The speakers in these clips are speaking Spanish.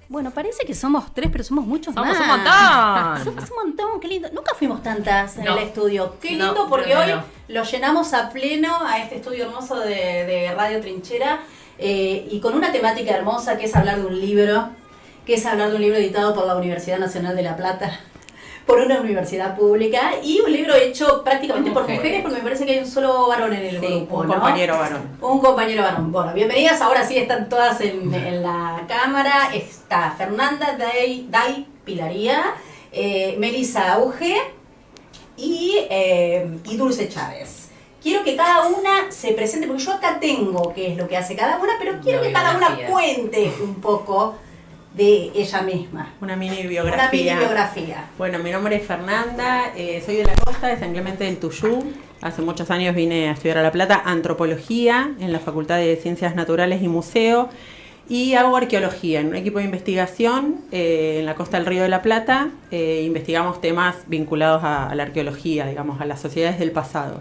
Bueno, parece que somos 3, pero somos muchos Somos más. un montón. Somos un montón, qué lindo. Nunca fuimos tantas en No. el estudio. Qué No, lindo porque no, hoy no. lo llenamos a pleno a este estudio hermoso de Radio Trinchera y con una temática hermosa que es hablar de un libro, editado por la Universidad Nacional de La Plata, por una universidad pública, y un libro hecho prácticamente por mujeres, porque me parece que hay un solo varón en el grupo, un ¿no? compañero varón. Un compañero varón. Bueno, bienvenidas, ahora sí están todas en la cámara. Está Fernanda Day Pilaría, Melissa Auge y Dulce Chávez. Quiero que cada una se presente, porque yo acá tengo qué es lo que hace cada una, pero quiero que cada una cuente un poco de ella misma. Una mini biografía. Bueno, mi nombre es Fernanda, soy de la costa, de San Clemente del Tuyú. Hace muchos años vine a estudiar a La Plata antropología en la Facultad de Ciencias Naturales y Museo, y hago arqueología en un equipo de investigación en la costa del Río de la Plata. Investigamos temas vinculados a la arqueología, digamos, a las sociedades del pasado.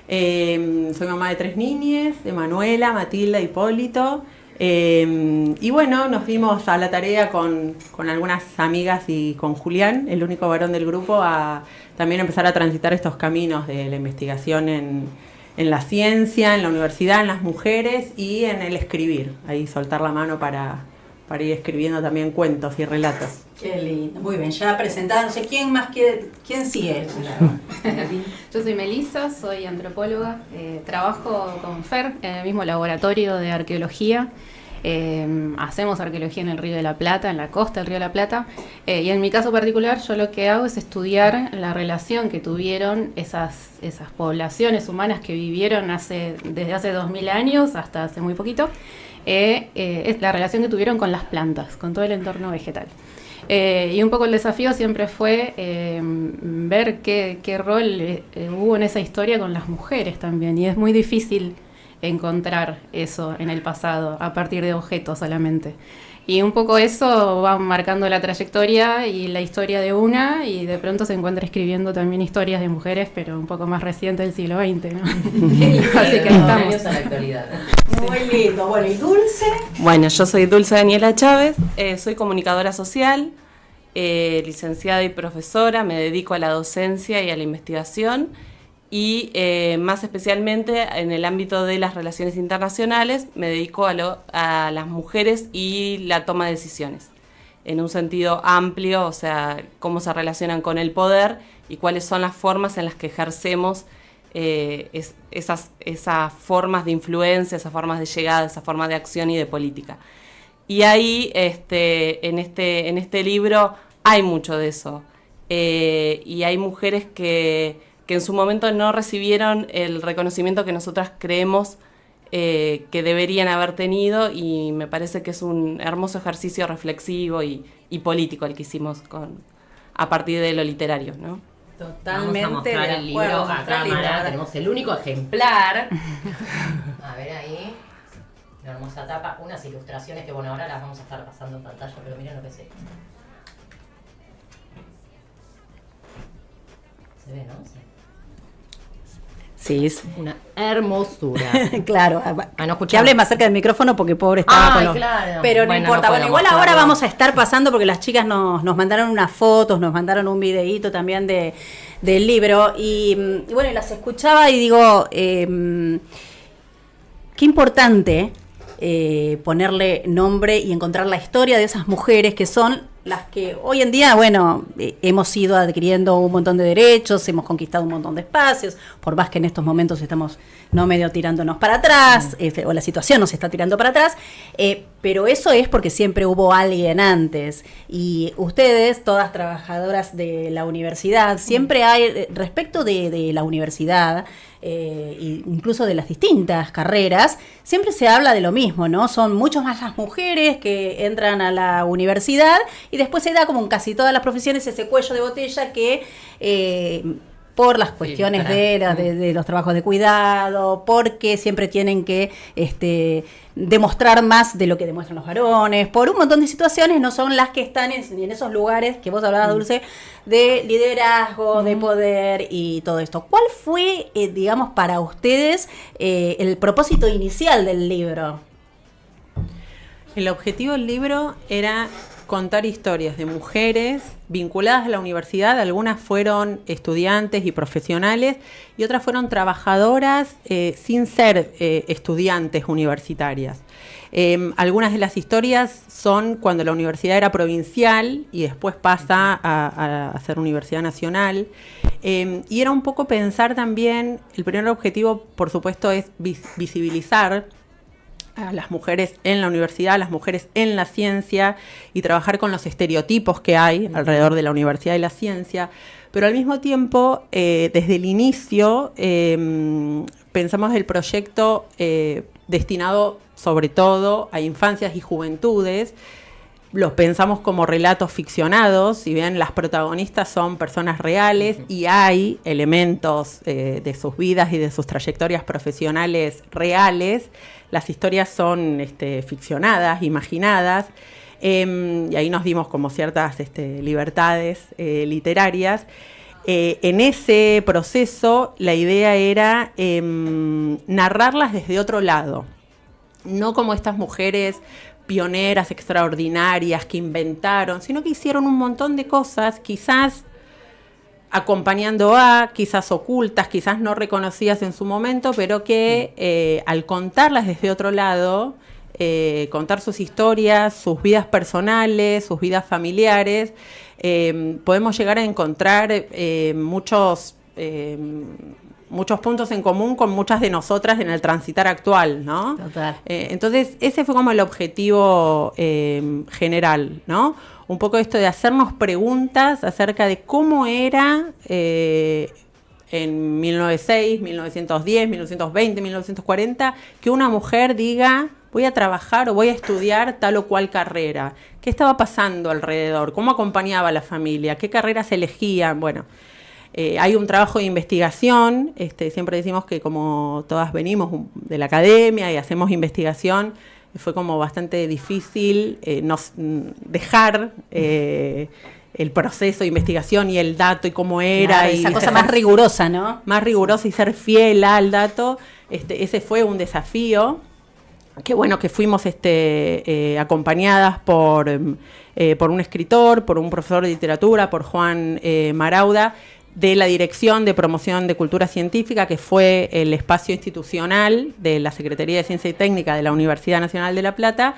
Soy mamá de 3 niñas, de Manuela, Matilda, Hipólito. Y bueno, nos dimos a la tarea con algunas amigas y con Julián, el único varón del grupo, a también empezar a transitar estos caminos de la investigación en la ciencia, en la universidad, en las mujeres y en el escribir. Ahí soltar la mano para ir escribiendo también cuentos y relatos. Qué lindo, muy bien, ya presentada, no sé quién sigue. Yo soy Melissa, soy antropóloga, trabajo con Fer en el mismo laboratorio de arqueología. Hacemos arqueología en el Río de la Plata, en la costa del Río de la Plata, y en mi caso particular yo lo que hago es estudiar la relación que tuvieron esas poblaciones humanas que vivieron desde hace 2000 años hasta hace muy poquito, es la relación que tuvieron con las plantas, con todo el entorno vegetal. Y un poco el desafío siempre fue ver qué rol hubo en esa historia con las mujeres también, y es muy difícil encontrar eso en el pasado a partir de objetos solamente. Y un poco eso va marcando la trayectoria y la historia de una, y de pronto se encuentra escribiendo también historias de mujeres, pero un poco más recientes del siglo XX, ¿no? Así que estamos a la actualidad. Muy lindo. Bueno, ¿y Dulce? Bueno, yo soy Dulce Daniela Chávez, soy comunicadora social, licenciada y profesora, me dedico a la docencia y a la investigación, y más especialmente en el ámbito de las relaciones internacionales me dedico a las mujeres y la toma de decisiones, en un sentido amplio, o sea, cómo se relacionan con el poder y cuáles son las formas en las que ejercemos esas formas de influencia, esas formas de llegada, esas formas de acción y de política. Y ahí, en este libro, hay mucho de eso. Y hay mujeres que en su momento no recibieron el reconocimiento que nosotras creemos que deberían haber tenido, y me parece que es un hermoso ejercicio reflexivo y político el que hicimos a partir de lo literario, ¿no? Totalmente. Vamos a mostrar de el libro acuerdo, a mostrar el cámara. libro. Tenemos el único ejemplar. A ver ahí. Una hermosa tapa. Unas ilustraciones que, bueno, ahora las vamos a estar pasando en pantalla, pero miren lo que es esto. ¿Se ve, no? Sí, es Una hermosura. Claro, no que hable más cerca del micrófono porque pobre estaba con los... claro. Pero no Bueno, importa. no Bueno, puedo igual ahora mostrarlo. vamos a estar pasando porque las chicas nos mandaron unas fotos, nos mandaron un videíto también del libro. Y bueno, las escuchaba y digo, qué importante ponerle nombre y encontrar la historia de esas mujeres que son las que hoy en día, bueno, hemos ido adquiriendo un montón de derechos, hemos conquistado un montón de espacios, por más que en estos momentos estamos medio tirándonos para atrás, o la situación nos está tirando para atrás, pero eso es porque siempre hubo alguien antes, y ustedes, todas trabajadoras de la universidad, siempre hay, respecto de la universidad, incluso de las distintas carreras, siempre se habla de lo mismo, ¿no? Son mucho más las mujeres que entran a la universidad, y después se da, como en casi todas las profesiones, ese cuello de botella que por las cuestiones de los trabajos de cuidado, porque siempre tienen que demostrar más de lo que demuestran los varones, por un montón de situaciones, no son las que están en esos lugares que vos hablabas, Dulce, de liderazgo, de poder y todo esto. ¿Cuál fue, digamos, para ustedes el propósito inicial del libro? El objetivo del libro era contar historias de mujeres vinculadas a la universidad. Algunas fueron estudiantes y profesionales y otras fueron trabajadoras sin ser estudiantes universitarias. Algunas de las historias son cuando la universidad era provincial y después pasa a ser universidad nacional. Y era un poco pensar también, el primer objetivo, por supuesto, es visibilizar a las mujeres en la universidad, a las mujeres en la ciencia y trabajar con los estereotipos que hay alrededor de la universidad y la ciencia. Pero al mismo tiempo, desde el inicio, pensamos el proyecto destinado sobre todo a infancias y juventudes. Los pensamos como relatos ficcionados, si bien las protagonistas son personas reales y hay elementos de sus vidas y de sus trayectorias profesionales reales, las historias son ficcionadas, imaginadas, y ahí nos dimos como ciertas libertades literarias. En ese proceso la idea era narrarlas desde otro lado, no como estas mujeres pioneras, extraordinarias, que inventaron, sino que hicieron un montón de cosas, quizás acompañando quizás ocultas, quizás no reconocidas en su momento, pero que al contarlas desde otro lado, contar sus historias, sus vidas personales, sus vidas familiares, podemos llegar a encontrar muchos puntos en común con muchas de nosotras en el transitar actual, ¿no? Total. Entonces, ese fue como el objetivo general, ¿no? Un poco esto de hacernos preguntas acerca de cómo era en 1906, 1910, 1920, 1940, que una mujer diga, voy a trabajar o voy a estudiar tal o cual carrera. ¿Qué estaba pasando alrededor? ¿Cómo acompañaba a la familia? ¿Qué carreras elegían? Bueno, hay un trabajo de investigación, siempre decimos que como todas venimos de la academia y hacemos investigación, fue como bastante difícil dejar el proceso de investigación y el dato y cómo era. Claro, esa cosa más rigurosa, ¿no? Más rigurosa y ser fiel al dato. Ese fue un desafío. Qué bueno que fuimos acompañadas por un escritor, por un profesor de literatura, por Juan Marauda, de la Dirección de Promoción de Cultura Científica, que fue el espacio institucional de la Secretaría de Ciencia y Técnica de la Universidad Nacional de La Plata,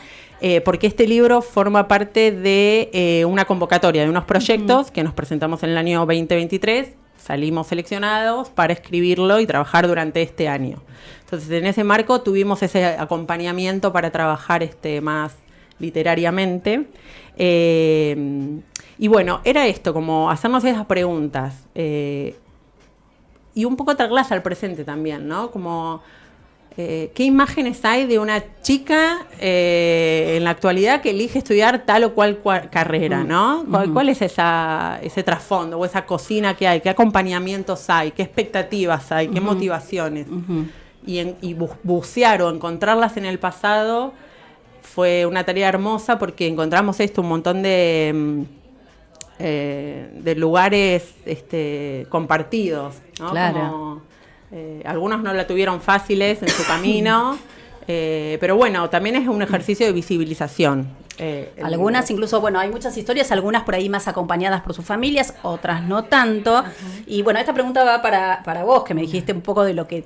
porque este libro forma parte de una convocatoria de unos proyectos que nos presentamos en el año 2023, salimos seleccionados para escribirlo y trabajar durante este año. Entonces, en ese marco tuvimos ese acompañamiento para trabajar más literariamente. Y bueno, era esto, como hacernos esas preguntas y un poco traerlas al presente también, ¿no? Como ¿qué imágenes hay de una chica en la actualidad que elige estudiar tal o cual carrera, ¿no? ¿Cuál es ese trasfondo o esa cocina que hay? ¿Qué acompañamientos hay? ¿Qué expectativas hay? ¿Qué motivaciones? Y bucear o encontrarlas en el pasado fue una tarea hermosa porque encontramos un montón de lugares compartidos, ¿no? Claro. Como, algunos no la tuvieron fáciles en su camino, pero bueno, también es un ejercicio de visibilización. Algunas incluso, bueno, hay muchas historias, algunas por ahí más acompañadas por sus familias, otras no tanto. Y bueno, esta pregunta va para vos, que me dijiste un poco de lo que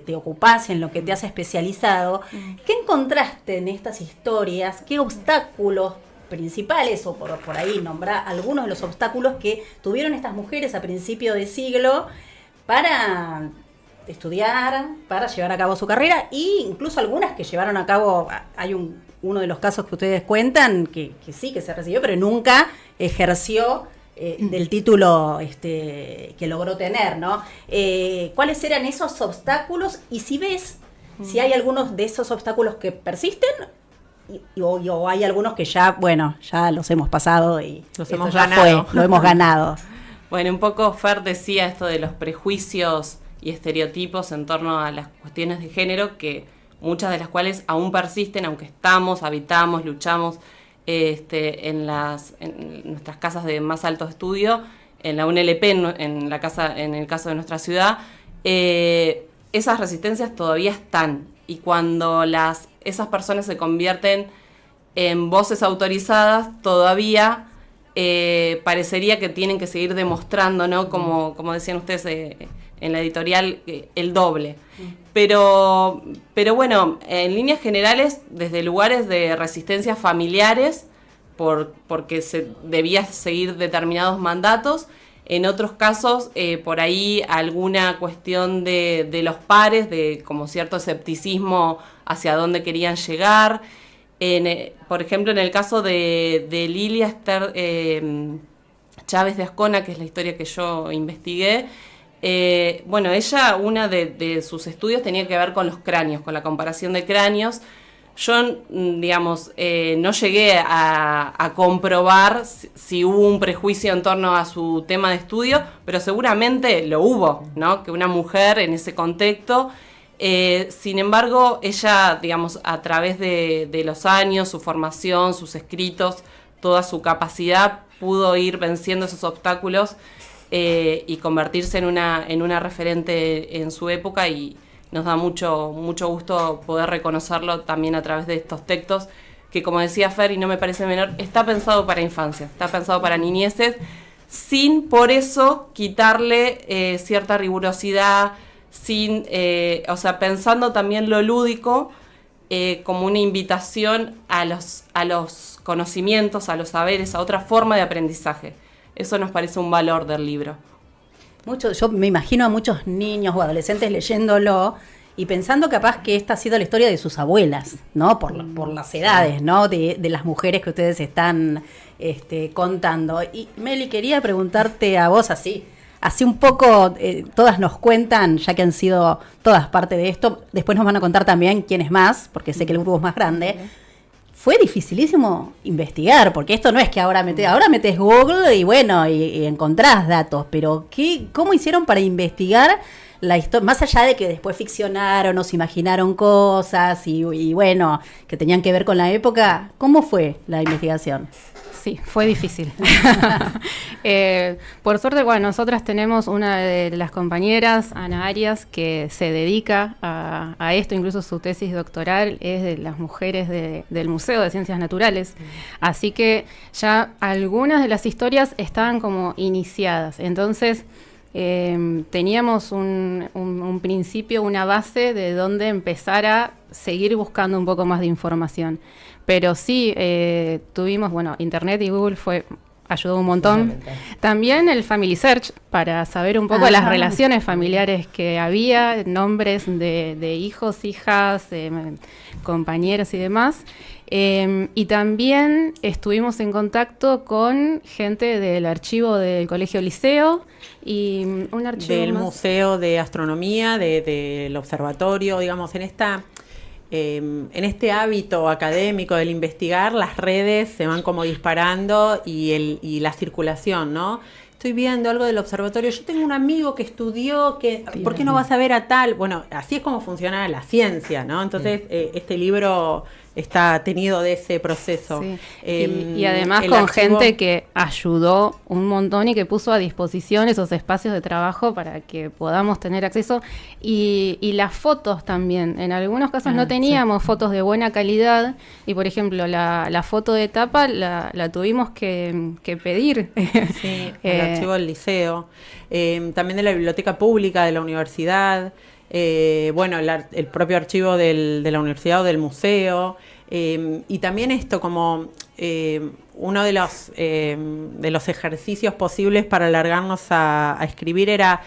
te ocupás, en lo que te has especializado. ¿Qué encontraste en estas historias? ¿Qué obstáculos principales, o por ahí nombrar algunos de los obstáculos que tuvieron estas mujeres a principio de siglo para estudiar, para llevar a cabo su carrera, e incluso algunas que llevaron a cabo, hay uno de los casos que ustedes cuentan que sí, que se recibió, pero nunca ejerció del título que logró tener, ¿no? ¿Cuáles eran esos obstáculos? Y si ves, si hay algunos de esos obstáculos que persisten, o hay algunos que ya los hemos pasado y los hemos ganado. Lo hemos ganado. Bueno, un poco Fer decía esto de los prejuicios y estereotipos en torno a las cuestiones de género, que muchas de las cuales aún persisten, aunque habitamos, luchamos en nuestras casas de más alto estudio, en la UNLP, en el caso de nuestra ciudad, esas resistencias todavía están. Y cuando esas personas se convierten en voces autorizadas todavía parecería que tienen que seguir demostrando, ¿no? Como decían ustedes en la editorial, el doble. Pero bueno, en líneas generales, desde lugares de resistencias familiares, porque se debía seguir determinados mandatos. En otros casos, por ahí alguna cuestión de los pares, de como cierto escepticismo hacia dónde querían llegar. Por ejemplo, en el caso de Lilia Esther Chávez de Ascona, que es la historia que yo investigué, bueno, ella, una de sus estudios tenía que ver con los cráneos, con la comparación de cráneos. Yo, digamos, no llegué a comprobar si hubo un prejuicio en torno a su tema de estudio, pero seguramente lo hubo, ¿no? Que una mujer en ese contexto. Sin embargo, ella, digamos, a través de los años, su formación, sus escritos, toda su capacidad, pudo ir venciendo esos obstáculos y convertirse en una referente en su época, y nos da mucho gusto poder reconocerlo también a través de estos textos que, como decía Fer, y no me parece menor, está pensado para infancia, está pensado para niñeces, sin por eso quitarle cierta rigurosidad, o sea, pensando también lo lúdico como una invitación a los conocimientos, a los saberes, a otra forma de aprendizaje. Eso nos parece un valor del libro. Yo me imagino a muchos niños o adolescentes leyéndolo y pensando capaz que esta ha sido la historia de sus abuelas, ¿no? Por las edades, ¿no? De las mujeres que ustedes están contando. Y Meli, quería preguntarte a vos así un poco, todas nos cuentan, ya que han sido todas parte de esto, después nos van a contar también quién es más, porque sé que el grupo es más grande. Fue dificilísimo investigar, porque esto no es que ahora metes Google y bueno, y encontrás datos, pero ¿cómo hicieron para investigar la historia? Más allá de que después ficcionaron o se imaginaron cosas y bueno, que tenían que ver con la época, ¿cómo fue la investigación? Sí, fue difícil. Por suerte, bueno, nosotras tenemos una de las compañeras, Ana Arias, que se dedica a esto, incluso su tesis doctoral es de las mujeres del Museo de Ciencias Naturales. Así que ya algunas de las historias estaban como iniciadas. Entonces, teníamos un principio, una base de donde empezar a seguir buscando un poco más de información. Pero sí, tuvimos, bueno, Internet y Google ayudó un montón. También el Family Search, para saber un poco las relaciones familiares que había, nombres de hijos, hijas, compañeros y demás. Y también estuvimos en contacto con gente del archivo del Colegio Liceo y un archivo del más. Museo de Astronomía, del observatorio, digamos, en este hábito académico del investigar, las redes se van como disparando y la circulación, ¿no? Estoy viendo algo del observatorio, yo tengo un amigo que estudió, ¿por qué no vas a ver a tal? Bueno, así es como funciona la ciencia, ¿no? Entonces, este libro está tenido de ese proceso. Sí. Y además con gente que ayudó un montón y que puso a disposición esos espacios de trabajo para que podamos tener acceso. Y las fotos también. En algunos casos no teníamos fotos de buena calidad y, por ejemplo, la foto de tapa la tuvimos que pedir. Sí, el archivo del liceo. También de la biblioteca pública de la universidad. Bueno, el propio archivo de la universidad o del museo, y también esto como uno de los ejercicios posibles para alargarnos a escribir era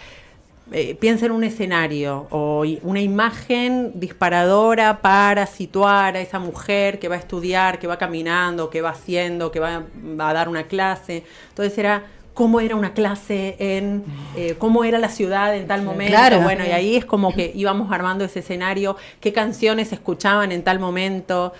piensa en un escenario o una imagen disparadora para situar a esa mujer que va a estudiar, que va caminando, que va haciendo, que va a dar una clase. Entonces era cómo era una clase cómo era la ciudad en tal momento. Claro. Bueno, y ahí es como que íbamos armando ese escenario, qué canciones se escuchaban en tal momento.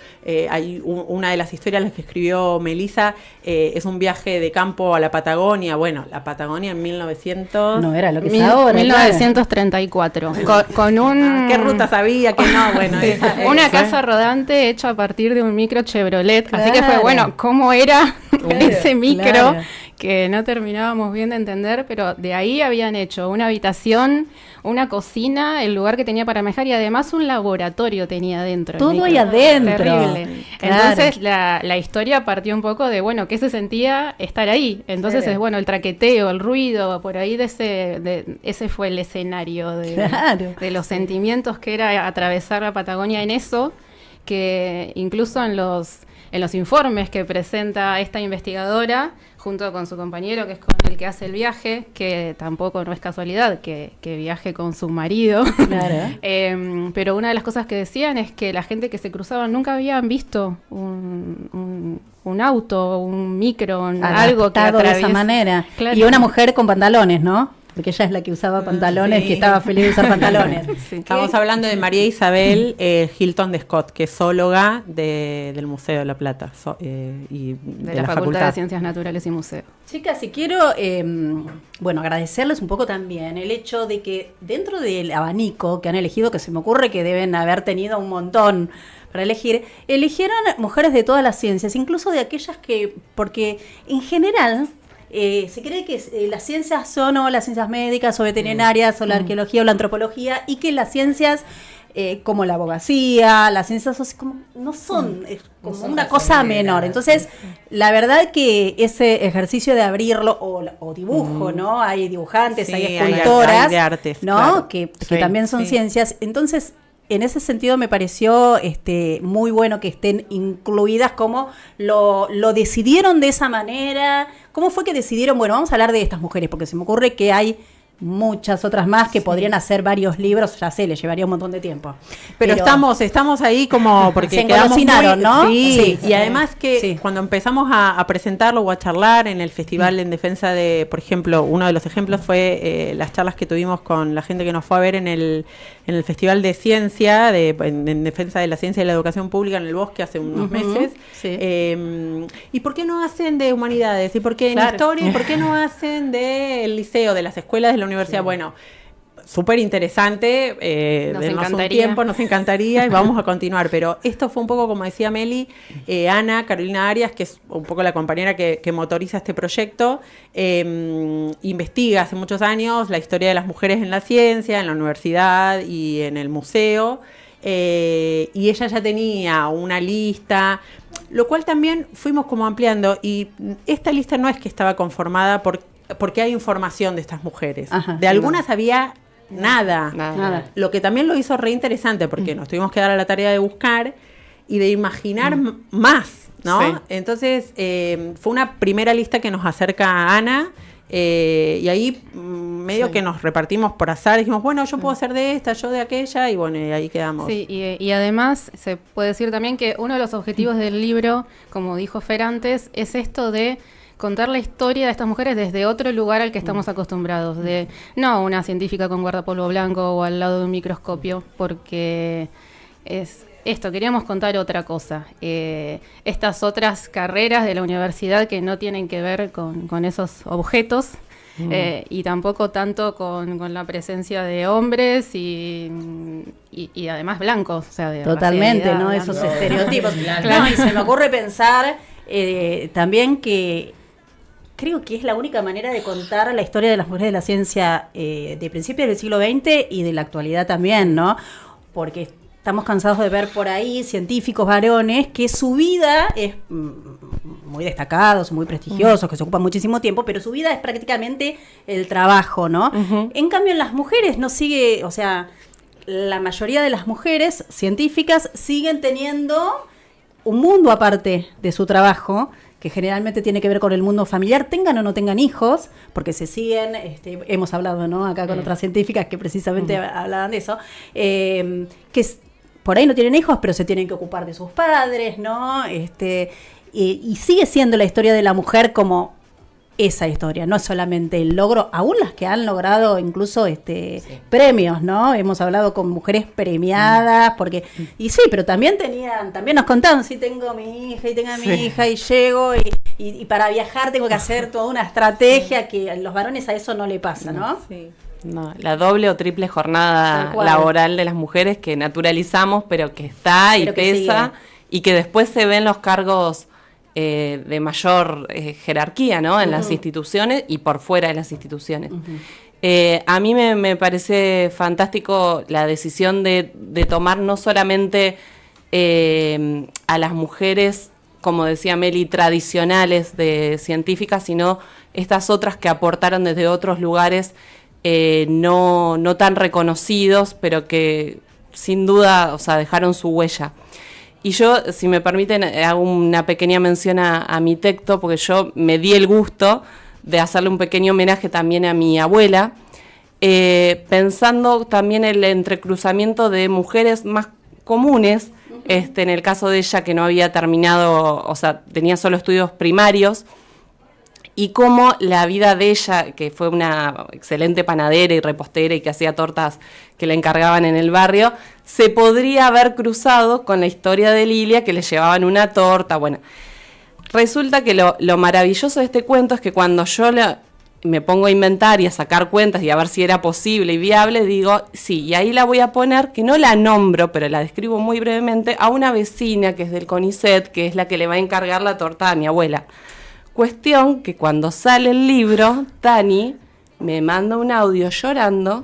Hay una de las historias las que escribió Melissa, es un viaje de campo a la Patagonia. Bueno, la Patagonia en 1900... No era lo que es ahora. 1934. Con un... ¿Qué rutas había? ¿Qué no? Bueno, una casa rodante hecha a partir de un micro Chevrolet. Claro. Así que fue, bueno, ¿cómo era ese micro? Claro. que no terminábamos bien de entender, pero de ahí habían hecho una habitación, una cocina, el lugar que tenía para manejar y además un laboratorio tenía adentro. Todo ahí adentro. Terrible. Claro. Entonces la historia partió un poco de, bueno, ¿qué se sentía estar ahí? Entonces es, bueno, el traqueteo, el ruido, por ahí ese fue el escenario de los sentimientos que era atravesar la Patagonia en eso, que incluso en los informes que presenta esta investigadora, junto con su compañero, que es con el que hace el viaje, que tampoco no es casualidad que viaje con su marido, Claro. Pero una de las cosas que decían es que la gente que se cruzaba nunca habían visto un auto, un micro, algo que Adaptado de atraviesa. esa manera. Claro. Y una mujer con pantalones, ¿no? Porque ella es la que usaba pantalones, Sí. que estaba feliz de usar pantalones. Sí. Estamos hablando de María Isabel Hilton de Scott, que es zoóloga del Museo de La Plata y De la Facultad de Ciencias Naturales y Museo. Chicas, y quiero, agradecerles un poco también el hecho de que dentro del abanico que han elegido, que se me ocurre que deben haber tenido un montón para elegir, eligieron mujeres de todas las ciencias, incluso de aquellas porque en general se cree que las ciencias son o las ciencias médicas o veterinarias o la arqueología o la antropología, y que las ciencias como la abogacía, las ciencias como, no son como son una cosa consideradas. menor. Entonces, la verdad que ese ejercicio de abrirlo, o dibujo, ¿no? Hay dibujantes, Sí, hay hay escultoras, de artes, ¿no? claro. Que Sí, también son sí. ciencias. Entonces, en ese sentido me pareció muy bueno que estén incluidas, como lo decidieron de esa manera. ¿Cómo fue que decidieron? Bueno, vamos a hablar de estas mujeres, porque se me ocurre que hay muchas otras más que podrían hacer varios libros, ya sé, les llevaría un montón de tiempo. Pero estamos ahí como porque Se quedamos engolosinaron, ¿no? Sí, Sí. y además que Sí. cuando empezamos a presentarlo o a charlar en el festival en defensa de, por ejemplo, uno de los ejemplos fue las charlas que tuvimos con la gente que nos fue a ver en el festival de ciencia, en defensa de la ciencia y la educación pública en el Bosque hace unos meses. Sí. ¿Y por qué no hacen de humanidades? ¿Y por qué en Claro. historia? ¿Y por qué no hacen del liceo, de las escuelas de la universidad? Bueno, súper interesante, Nos denos un encantaría. tiempo, nos encantaría y vamos a continuar, pero esto fue un poco, como decía Meli, Ana Carolina Arias, que es un poco la compañera que motoriza este proyecto, investiga hace muchos años la historia de las mujeres en la ciencia, en la universidad y en el museo, y ella ya tenía una lista, lo cual también fuimos como ampliando, y esta lista no es que estaba conformada porque hay información de estas mujeres. Ajá, de algunas había nada. Nada. Lo que también lo hizo re interesante, porque nos tuvimos que dar a la tarea de buscar y de imaginar más, ¿no? Sí. Entonces, fue una primera lista que nos acerca a Ana, y ahí medio que nos repartimos por azar, dijimos, bueno, yo puedo hacer de esta, yo de aquella, y bueno, y ahí quedamos. Sí, y además se puede decir también que uno de los objetivos del libro, como dijo Fer antes, es esto de contar la historia de estas mujeres desde otro lugar al que estamos acostumbrados, de no una científica con guardapolvo blanco o al lado de un microscopio, porque es esto, queríamos contar otra cosa, estas otras carreras de la universidad que no tienen que ver con esos objetos, y tampoco tanto con la presencia de hombres y además blancos, o sea, de Totalmente, racialidad ¿no? blanca. Esos estereotipos. Claro. No, y se me ocurre pensar también que creo que es la única manera de contar la historia de las mujeres de la ciencia de principios del siglo XX y de la actualidad también, ¿no? Porque estamos cansados de ver por ahí científicos varones que su vida es muy destacados, muy prestigiosos, que se ocupan muchísimo tiempo, pero su vida es prácticamente el trabajo, ¿no? En cambio, en las mujeres no sigue, o sea, la mayoría de las mujeres científicas siguen teniendo un mundo aparte de su trabajo, que generalmente tiene que ver con el mundo familiar, tengan o no tengan hijos, porque se siguen, hemos hablado, ¿no? Acá con otras científicas que precisamente hablaban de eso, por ahí no tienen hijos, pero se tienen que ocupar de sus padres, ¿no? Y sigue siendo la historia de la mujer como esa historia, no es solamente el logro, aún las que han logrado incluso premios, ¿no? Hemos hablado con mujeres premiadas, porque, y sí, pero también nos contaban, sí, tengo mi hija y tengo a mi hija y llego y para viajar tengo que hacer toda una estrategia que a los varones a eso no le pasa, ¿no? Sí. No, la doble o triple Tal jornada cual. laboral de las mujeres que naturalizamos, pero que está y Pero que pesa, y que después se ven los cargos de mayor jerarquía, ¿no? En las instituciones y por fuera de las instituciones. A mí me parece fantástico la decisión de tomar no solamente a las mujeres, como decía Meli, tradicionales de científicas, sino estas otras que aportaron desde otros lugares no tan reconocidos, pero que sin duda, o sea, dejaron su huella. Y yo, si me permiten, hago una pequeña mención a mi texto, porque yo me di el gusto de hacerle un pequeño homenaje también a mi abuela, pensando también en el entrecruzamiento de mujeres más comunes, en el caso de ella que no había terminado, o sea, tenía solo estudios primarios, y cómo la vida de ella, que fue una excelente panadera y repostera y que hacía tortas que le encargaban en el barrio, se podría haber cruzado con la historia de Lilia, que le llevaban una torta. Bueno, resulta que lo maravilloso de este cuento es que cuando yo me pongo a inventar y a sacar cuentas y a ver si era posible y viable, digo, sí, y ahí la voy a poner, que no la nombro, pero la describo muy brevemente, a una vecina que es del CONICET, que es la que le va a encargar la torta a mi abuela. Cuestión que cuando sale el libro, Tani me manda un audio llorando.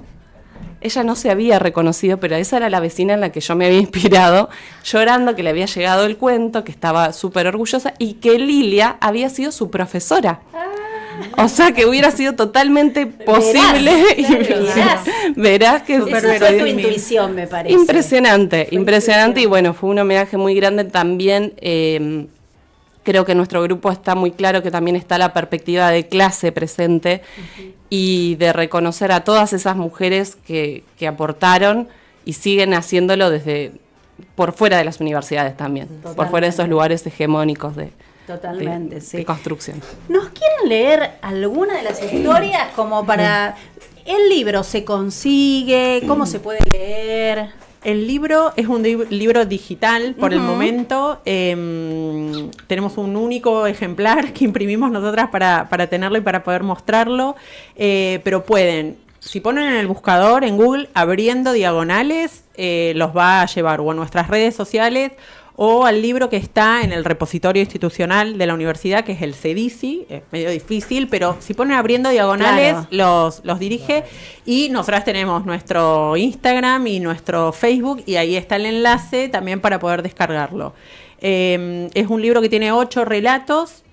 Ella no se había reconocido, pero esa era la vecina en la que yo me había inspirado, llorando que le había llegado el cuento, que estaba súper orgullosa y que Lilia había sido su profesora. O sea, que hubiera sido totalmente posible. Verás que eso fue tu intuición, me parece. Impresionante. Y bueno, fue un homenaje muy grande también. Creo que en nuestro grupo está muy claro que también está la perspectiva de clase presente y de reconocer a todas esas mujeres que aportaron y siguen haciéndolo desde por fuera de las universidades también, por fuera de esos lugares hegemónicos de construcción. ¿Nos quieren leer alguna de las historias como para... ¿El libro se consigue? ¿Cómo se puede leer? El libro es un libro digital por el momento. Tenemos un único ejemplar que imprimimos nosotras para tenerlo y para poder mostrarlo. Pero pueden, si ponen en el buscador, en Google, abriendo diagonales, los va a llevar o a nuestras redes sociales o al libro que está en el repositorio institucional de la universidad, que es el CEDICI. Es medio difícil, pero si ponen abriendo diagonales, claro, los dirige. Y nosotras tenemos nuestro Instagram y nuestro Facebook, y ahí está el enlace también para poder descargarlo. Es un libro que tiene 8 relatos.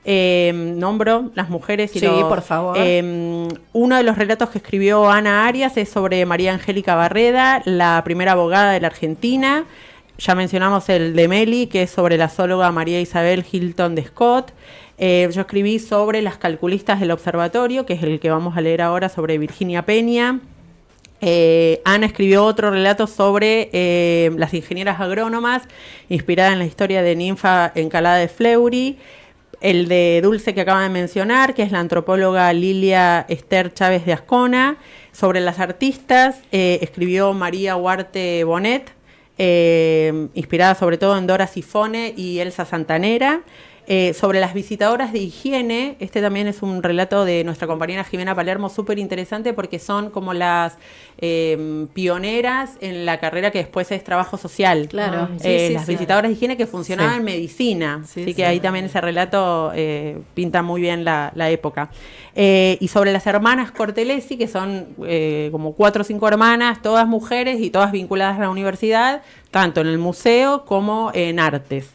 Nombro las mujeres y por favor. Uno de los relatos que escribió Ana Arias es sobre María Angélica Barreda, la primera abogada de la Argentina. Ya mencionamos el de Meli, que es sobre la zoóloga María Isabel Hilton de Scott. Yo escribí sobre las calculistas del observatorio, que es el que vamos a leer ahora, sobre Virginia Peña. Ana escribió otro relato sobre las ingenieras agrónomas, inspirada en la historia de Ninfa Encalada de Fleury. El de Dulce que acaban de mencionar, que es la antropóloga Lilia Esther Chávez de Ascona. Sobre las artistas, escribió María Huarte Bonet, inspirada sobre todo en Dora Sifone y Elsa Santanera. Sobre las visitadoras de higiene, este también es un relato de nuestra compañera Jimena Palermo, súper interesante porque son como las pioneras en la carrera que después es trabajo social. Claro. Las visitadoras de higiene que funcionaban en medicina. Así que ahí también ese relato pinta muy bien la época. Y sobre las hermanas Cortelesi, que son como 4 o 5 hermanas, todas mujeres y todas vinculadas a la universidad, tanto en el museo como en artes.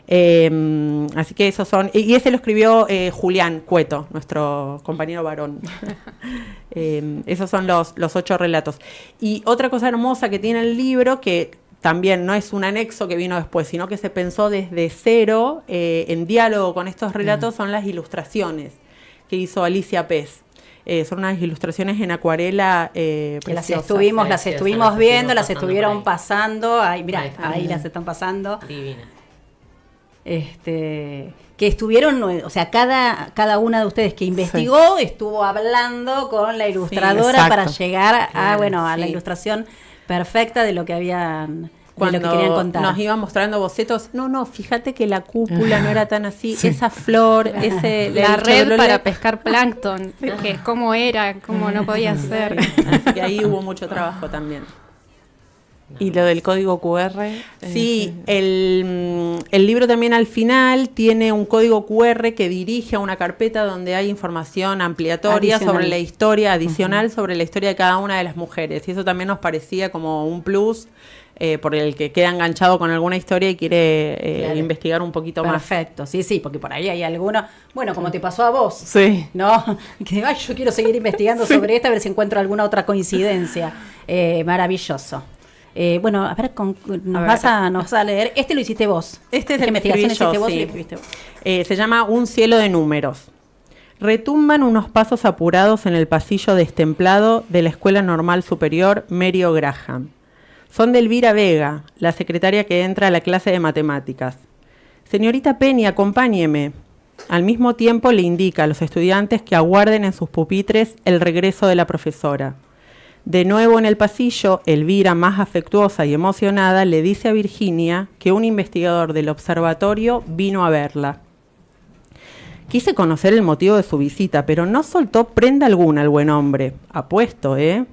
Así que esos son, y ese lo escribió Julián Cueto, nuestro compañero varón. Esos son los 8 relatos. Y otra cosa hermosa que tiene el libro, que también no es un anexo que vino después, sino que se pensó desde cero, en diálogo con estos relatos, son las ilustraciones que hizo Alicia Pez. Son unas ilustraciones en acuarela las estuvimos viendo, las estuvieron pasando. Ahí, mirá, ahí las están pasando. Divina. Que estuvieron, o sea, cada una de ustedes que investigó estuvo hablando con la ilustradora para llegar a la ilustración perfecta de lo que habían, de lo que querían contar. Nos iban mostrando bocetos, no, fíjate que la cúpula no era tan así, esa flor, la red para pescar plancton, que cómo era, cómo no podía ser. Así que ahí hubo mucho trabajo también. ¿Y lo del código QR? Sí, el libro también al final tiene un código QR que dirige a una carpeta donde hay información ampliatoria sobre la historia, adicional sobre la historia de cada una de las mujeres. Y eso también nos parecía como un plus por el que queda enganchado con alguna historia y quiere investigar un poquito más. Perfecto, sí, porque por ahí hay alguno, bueno, como te pasó a vos, sí, ¿no? Que yo quiero seguir investigando sobre esta, a ver si encuentro alguna otra coincidencia. Maravilloso. Bueno, a ver, nos vas a leer. Este lo hiciste vos. Este es el que escribí yo, vos, sí. Se llama Un cielo de números. Retumban unos pasos apurados en el pasillo destemplado de la Escuela Normal Superior Mary Graham. Son de Elvira Vega, la secretaria que entra a la clase de matemáticas. Señorita Penny, acompáñeme. Al mismo tiempo le indica a los estudiantes que aguarden en sus pupitres el regreso de la profesora. De nuevo en el pasillo, Elvira, más afectuosa y emocionada, le dice a Virginia que un investigador del observatorio vino a verla. Quise conocer el motivo de su visita, pero no soltó prenda alguna el buen hombre. Apuesto, ¿eh?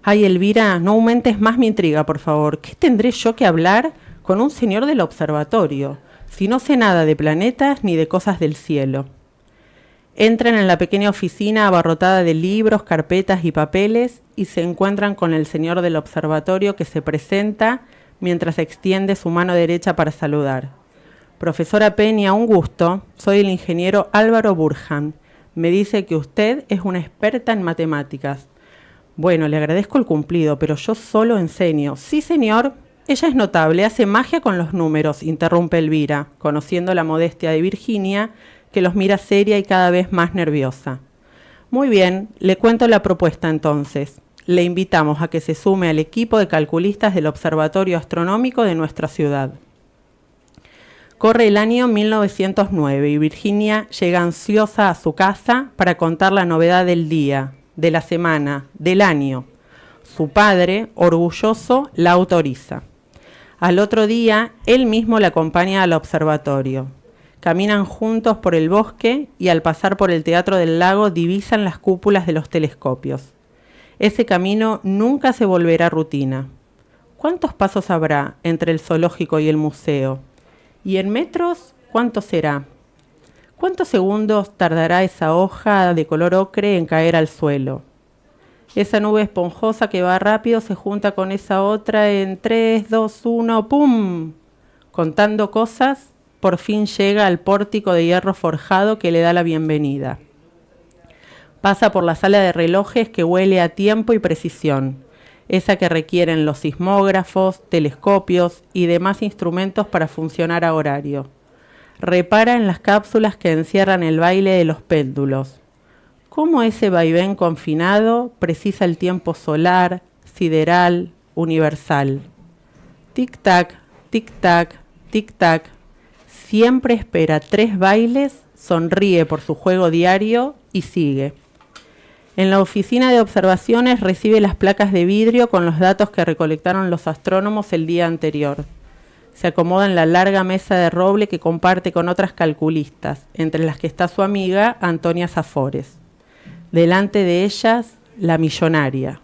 Ay, Elvira, no aumentes más mi intriga, por favor. ¿Qué tendré yo que hablar con un señor del observatorio, si no sé nada de planetas ni de cosas del cielo? Entran en la pequeña oficina abarrotada de libros, carpetas y papeles y se encuentran con el señor del observatorio que se presenta mientras extiende su mano derecha para saludar. Profesora Peña, un gusto. Soy el ingeniero Álvaro Burhan. Me dice que usted es una experta en matemáticas. Bueno, le agradezco el cumplido, pero yo solo enseño. Sí, señor. Ella es notable, hace magia con los números, interrumpe Elvira, conociendo la modestia de Virginia, que los mira seria y cada vez más nerviosa. Muy bien, le cuento la propuesta entonces. Le invitamos a que se sume al equipo de calculistas del Observatorio Astronómico de nuestra ciudad. Corre el año 1909 y Virginia llega ansiosa a su casa para contar la novedad del día, de la semana, del año. Su padre, orgulloso, la autoriza. Al otro día, él mismo la acompaña al observatorio. Caminan juntos por el bosque y al pasar por el Teatro del Lago divisan las cúpulas de los telescopios. Ese camino nunca se volverá rutina. ¿Cuántos pasos habrá entre el zoológico y el museo? ¿Y en metros cuánto será? ¿Cuántos segundos tardará esa hoja de color ocre en caer al suelo? Esa nube esponjosa que va rápido se junta con esa otra en 3, 2, 1, ¡pum! Contando cosas, por fin llega al pórtico de hierro forjado que le da la bienvenida. Pasa por la sala de relojes que huele a tiempo y precisión, esa que requieren los sismógrafos, telescopios y demás instrumentos para funcionar a horario. Repara en las cápsulas que encierran el baile de los péndulos. Cómo ese vaivén confinado precisa el tiempo solar, sideral, universal. Tic-tac, tic-tac, tic-tac. Siempre espera 3 bailes, sonríe por su juego diario y sigue. En la oficina de observaciones recibe las placas de vidrio con los datos que recolectaron los astrónomos el día anterior. Se acomoda en la larga mesa de roble que comparte con otras calculistas, entre las que está su amiga Antonia Zafores. Delante de ellas, la millonaria,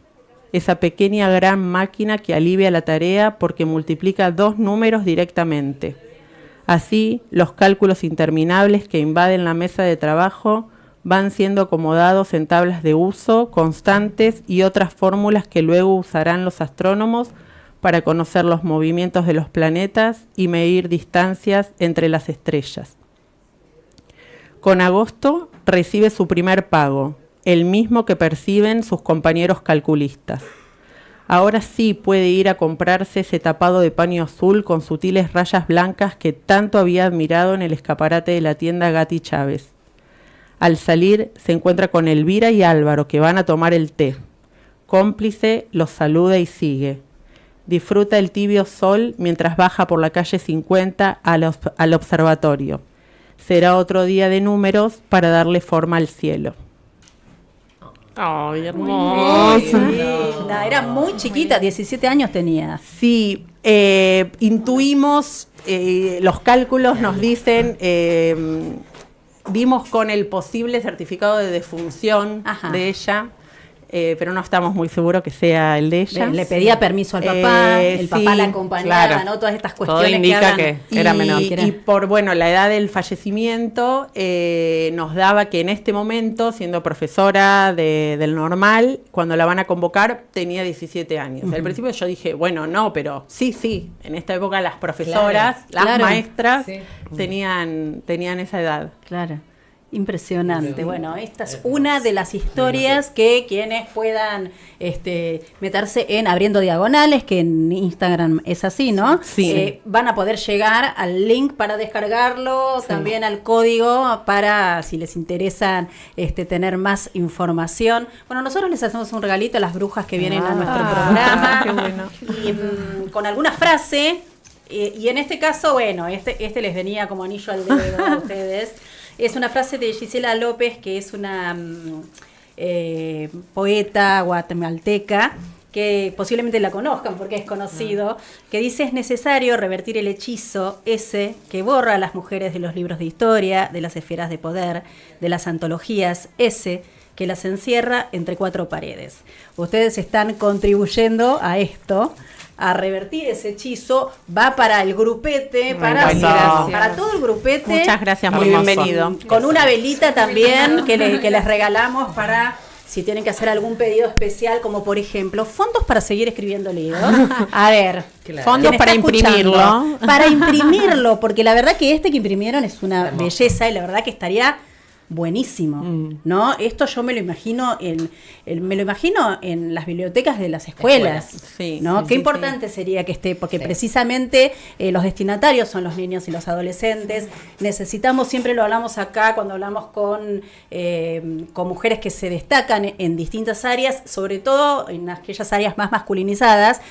esa pequeña gran máquina que alivia la tarea porque multiplica 2 números directamente. Así, los cálculos interminables que invaden la mesa de trabajo van siendo acomodados en tablas de uso, constantes y otras fórmulas que luego usarán los astrónomos para conocer los movimientos de los planetas y medir distancias entre las estrellas. Con agosto recibe su primer pago, el mismo que perciben sus compañeros calculistas. Ahora sí puede ir a comprarse ese tapado de paño azul con sutiles rayas blancas que tanto había admirado en el escaparate de la tienda Gatti Chávez. Al salir se encuentra con Elvira y Álvaro que van a tomar el té. Cómplice los saluda y sigue. Disfruta el tibio sol mientras baja por la calle 50 al observatorio. Será otro día de números para darle forma al cielo. ¡Ay, hermosa! Era muy chiquita, 17 años tenía. Sí, intuimos, los cálculos nos dicen, dimos con el posible certificado de defunción de ella. pero no estamos muy seguros que sea el de ella. Le pedía permiso al papá, el papá la acompañaba, claro. ¿no? Todas estas cuestiones Todo indica que era menor. Y por, bueno, la edad del fallecimiento nos daba que en este momento, siendo profesora del normal, cuando la van a convocar, tenía 17 años. Al principio yo dije, bueno, no, pero sí, en esta época las profesoras, las maestras, tenían esa edad. Claro. Impresionante. Bueno, esta es una de las historias que quienes puedan meterse en Abriendo Diagonales, que en Instagram es así, ¿no? Sí. Van a poder llegar al link para descargarlo, también al código para, si les interesa tener más información. Bueno, nosotros les hacemos un regalito a las brujas que vienen a nuestro programa. Qué bueno. Y con alguna frase, y en este caso, bueno, este les venía como anillo al dedo a ustedes. Es una frase de Gisela López, que es una poeta guatemalteca, que posiblemente la conozcan porque es conocido, que dice: es necesario revertir el hechizo ese que borra a las mujeres de los libros de historia, de las esferas de poder, de las antologías, ese que las encierra entre cuatro paredes. Ustedes están contribuyendo a esto, a revertir ese hechizo. Va para el grupete, para todo el grupete. Muchas gracias, muy bienvenido. Con una velita también que les regalamos para, si tienen que hacer algún pedido especial, como por ejemplo, fondos para seguir escribiendo libros. A ver, fondos para imprimirlo. Para imprimirlo, porque la verdad que que imprimieron es una belleza y la verdad que estaría buenísimo, ¿no? Esto yo me lo imagino en las bibliotecas de las escuelas, sí, ¿no? Sí, Qué sí, importante sería que esté, porque precisamente los destinatarios son los niños y los adolescentes. Necesitamos, siempre lo hablamos acá cuando hablamos con mujeres que se destacan en distintas áreas, sobre todo en aquellas áreas más masculinizadas,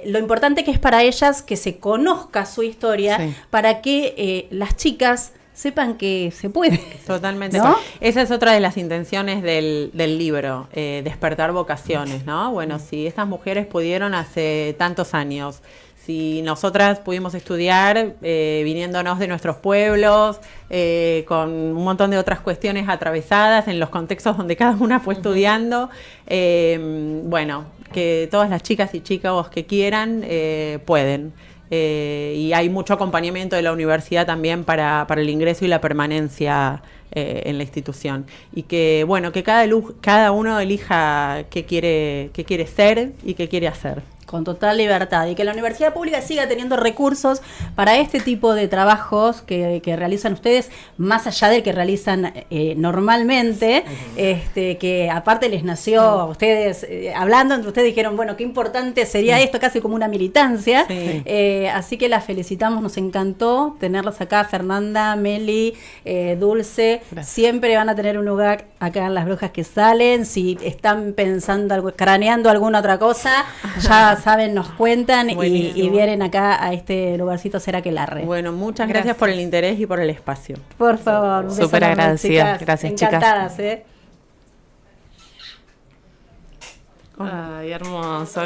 lo importante que es para ellas que se conozca su historia, para que las chicas sepan que se puede. Totalmente. ¿No? Esa es otra de las intenciones del libro, despertar vocaciones, ¿no? Bueno, si estas mujeres pudieron hace tantos años, si nosotras pudimos estudiar viniéndonos de nuestros pueblos, con un montón de otras cuestiones atravesadas en los contextos donde cada una fue estudiando, bueno, que todas las chicas y chicos que quieran pueden. Y hay mucho acompañamiento de la universidad también para el ingreso y la permanencia en la institución. Y que, bueno, que cada uno elija qué quiere ser y qué quiere hacer. Con total libertad, y que la universidad pública siga teniendo recursos para este tipo de trabajos que realizan ustedes, más allá del que realizan normalmente, que aparte les nació a ustedes, hablando entre ustedes dijeron, bueno, qué importante sería esto, casi como una militancia, así que las felicitamos, nos encantó tenerlas acá, Fernanda, Meli, Dulce. Gracias. Siempre van a tener un lugar acá en Las Brujas que Salen. Si están pensando, craneando alguna otra cosa, ya saben, nos cuentan y vienen acá a este lugarcito Serakelarre. Bueno, muchas gracias por el interés y por el espacio. Por favor, súper agradecida. Gracias, chicas. Encantadas, Ay, hermoso.